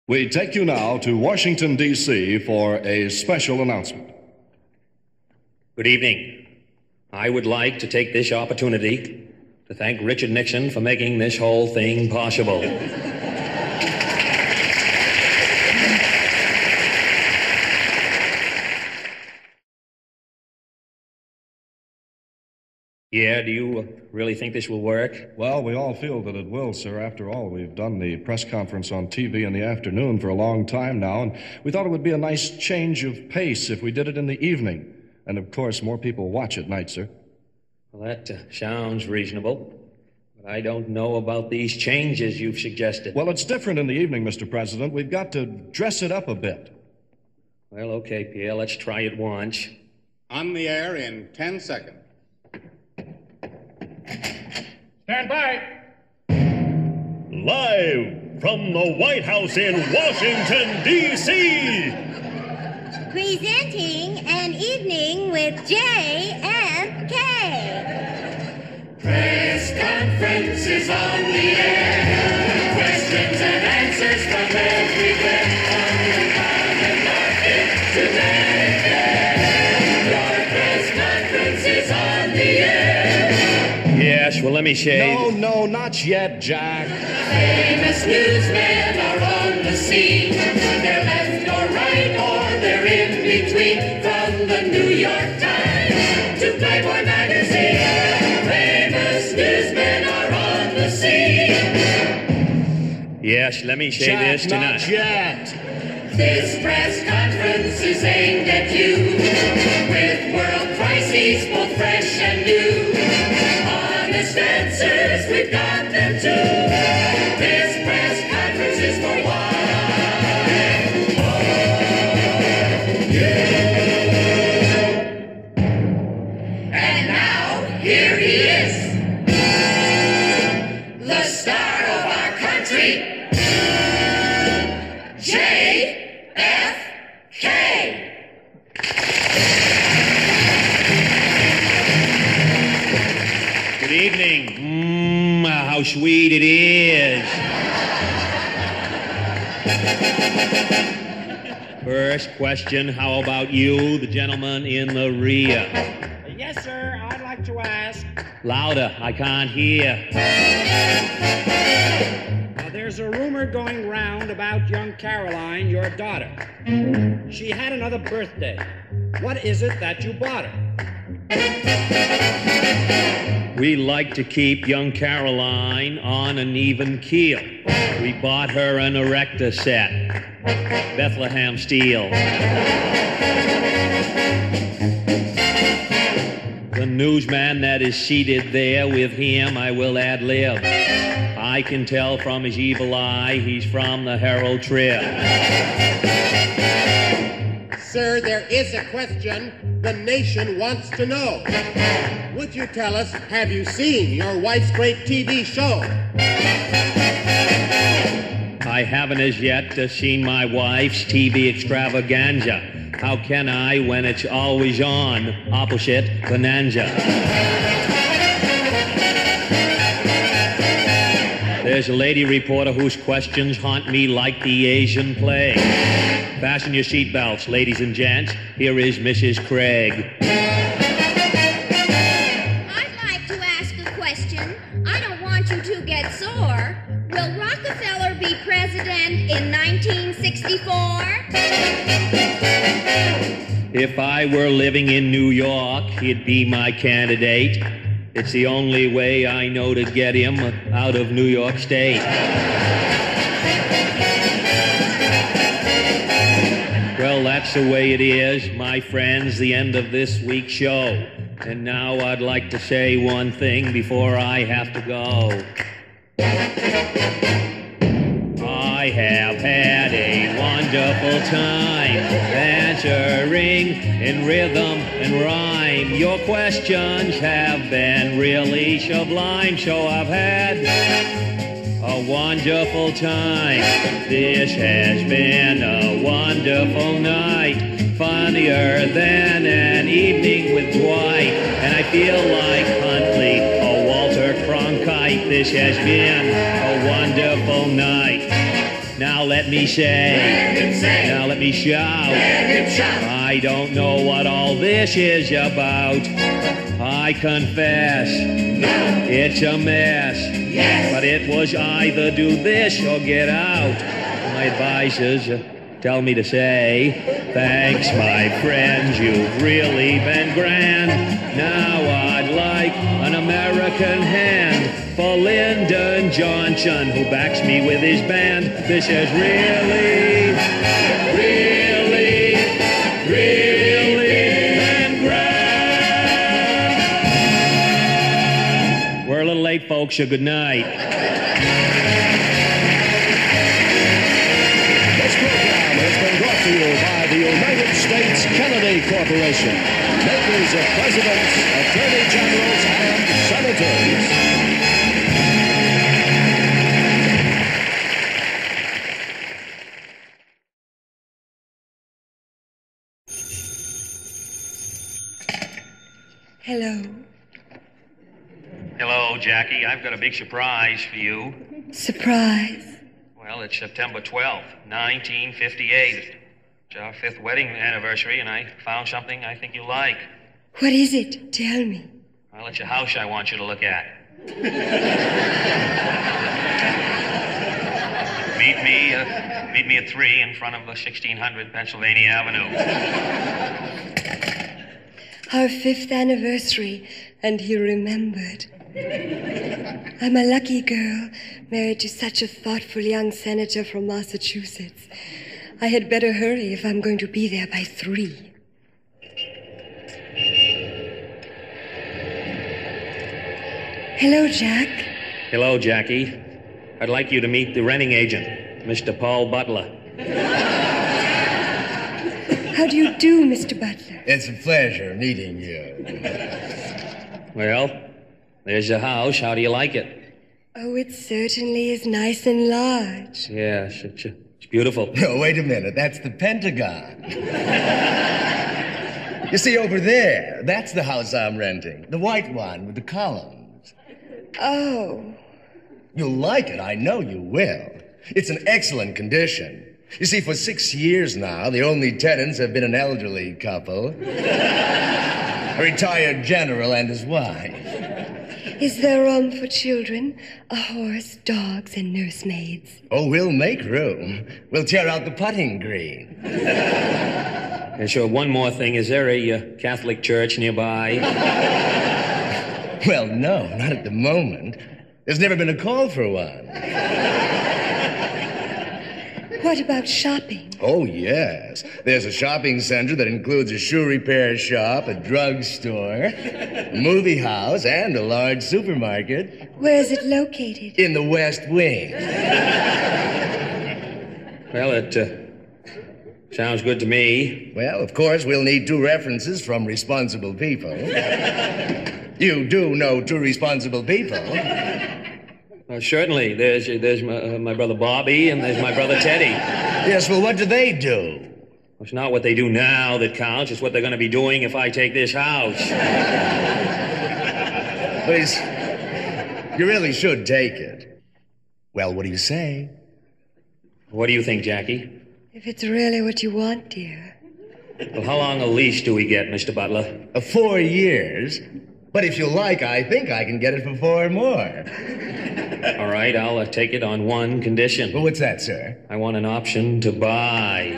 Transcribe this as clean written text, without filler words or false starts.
We take you now to Washington, D.C. for a special announcement. Good evening. I would like to take this opportunity to thank Richard Nixon for making this whole thing possible. Yeah, do you really think this will work? Well, we all feel that it will, sir. After all, we've done the press conference on TV in the afternoon for a long time now, and we thought it would be a nice change of pace if we did it in the evening. And, of course, more people watch at night, sir. Well, that sounds reasonable. But I don't know about these changes you've suggested. Well, it's different in the evening, Mr. President. We've got to dress it up a bit. Well, okay, Pierre, let's try it once. On the air in 10 seconds. Stand by. Live from the White House in Washington, D.C. Presenting An Evening with JFK. Press conference is on the air. Questions and answers from everywhere. On your common market today. Your press conference is on the air. Yes, well, let me shave. No, not yet, Jack. Famous newsmen are on the scene. They're left or right or they're in between. From the New York Times to Playboy magazine. Famous newsmen are on the scene. Yes, let me say Jack, this tonight. not yet. This press conference is aimed at you. With world crises both fresh and new. Honest answers, we've got them too. This press conference is for one. And now, here he is, the star of our country, JFK. Good evening. How sweet it is. First question, how about you, the gentleman in the rear? Yes, sir. I'd like to ask. Louder, I can't hear. There's a rumor going round about young Caroline, your daughter. She had another birthday. What is it that you bought her? We like to keep young Caroline on an even keel. We bought her an erector set, Bethlehem steel. The newsman that is seated there with him, I will ad-lib. I can tell from his evil eye he's from the Herald Trib. Sir, there is a question the nation wants to know. Would you tell us, have you seen your wife's great TV show? I haven't as yet seen my wife's TV extravaganza. How can I when it's always on, opposite Bonanza? There's a lady reporter whose questions haunt me like the Asian plague. Fasten your seatbelts, ladies and gents. Here is Mrs. Craig. I'd like to ask a question. I don't want you to get sore. Will Rockefeller be president in 1964? If I were living in New York, he'd be my candidate. It's the only way I know to get him out of New York State. Well, that's the way it is, my friends, the end of this week's show. And now I'd like to say one thing before I have to go. I have had a wonderful time answering in rhythm and rhyme. Your questions have been really sublime, so I've had a wonderful time. This has been a wonderful night, funnier than an evening with Dwight. And I feel like Huntley or Walter Cronkite. This has been a wonderful night. Now let me say. Let him say. Now let me shout. Let him shout. I don't know what all this is about. I confess. No. It's a mess. Yes. But it was either do this or get out. My advisors tell me to say, thanks, my friends, you've really been grand. Now I'd like an American hand for Lyndon Johnson, who backs me with his band. This is really, really, really been grand. We're a little late, folks, so good night. To you by the United States Kennedy Corporation, makers of presidents, attorney generals, and senators. Hello. Hello, Jackie. I've got a big surprise for you. Surprise. Well, it's September 12th, 1958. It's our 5th wedding anniversary, and I found something I think you'll like. What is it? Tell me. Well, it's a house I want you to look at. Meet me at 3 in front of 1600 Pennsylvania Avenue. Our 5th anniversary, and he remembered. I'm a lucky girl, married to such a thoughtful young senator from Massachusetts. I had better hurry if I'm going to be there by 3. Hello, Jack. Hello, Jackie. I'd like you to meet the renting agent, Mr. Paul Butler. How do you do, Mr. Butler? It's a pleasure meeting you. Well, there's the house. How do you like it? Oh, it certainly is nice and large. Yes, it's beautiful. No, wait a minute. That's the Pentagon. You see, over there, that's the house I'm renting. The white one with the columns. Oh. You'll like it. I know you will. It's in excellent condition. You see, for 6 years now, the only tenants have been an elderly couple, a retired general and his wife. Is there room for children, a horse, dogs, and nursemaids? Oh, we'll make room. We'll tear out the putting green. And sure, one more thing. Is there a Catholic church nearby? Well, no, not at the moment. There's never been a call for one. What about shopping? Oh, yes. There's a shopping center that includes a shoe repair shop, a drugstore, a movie house, and a large supermarket. Where is it located? In the West Wing. Well, it sounds good to me. Well, of course, we'll need 2 references from responsible people. You do know 2 responsible people. Certainly. There's my brother Bobby, and there's my brother Teddy. Yes, well, what do they do? It's not what they do now that counts. It's what they're going to be doing if I take this house. Please, you really should take it. Well, what do you say? What do you think, Jackie? If it's really what you want, dear. Well, how long a lease do we get, Mr. Butler? 4 years. But if you like, I think I can get it for 4 more. All right, I'll take it on one condition. Well, what's that, sir? I want an option to buy.